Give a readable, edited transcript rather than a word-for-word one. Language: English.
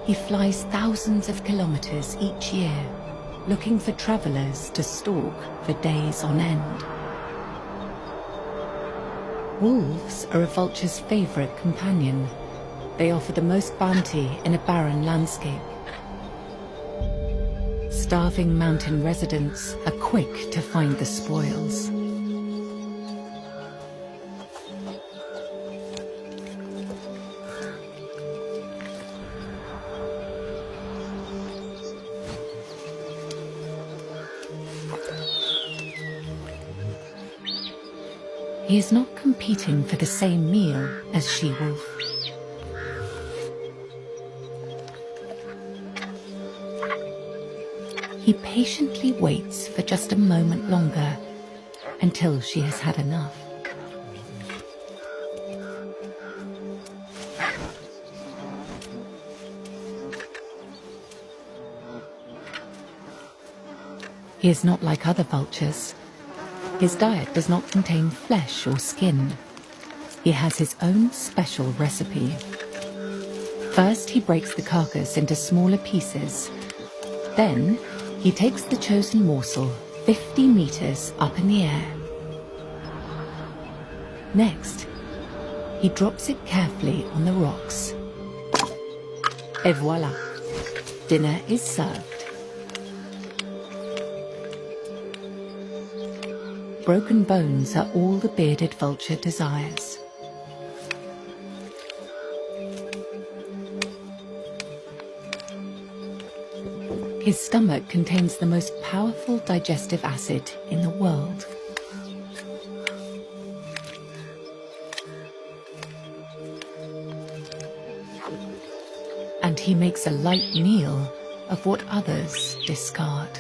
He flies thousands of kilometers each year, looking for travelers to stalk for days on end. Wolves are a vulture's favorite companion. They offer the most bounty in a barren landscape. Starving mountain residents are quick to find the spoils. He is not competing for the same meal as she-wolf. He patiently waits for just a moment longer, until she has had enough. He is not like other vultures. His diet does not contain flesh or skin. He has his own special recipe. First, he breaks the carcass into smaller pieces. Then, he takes the chosen morsel 50 meters up in the air. Next, he drops it carefully on the rocks. Et voilà, dinner is served. Broken bones are all the bearded vulture desires. His stomach contains the most powerful digestive acid in the world. And he makes a light meal of what others discard.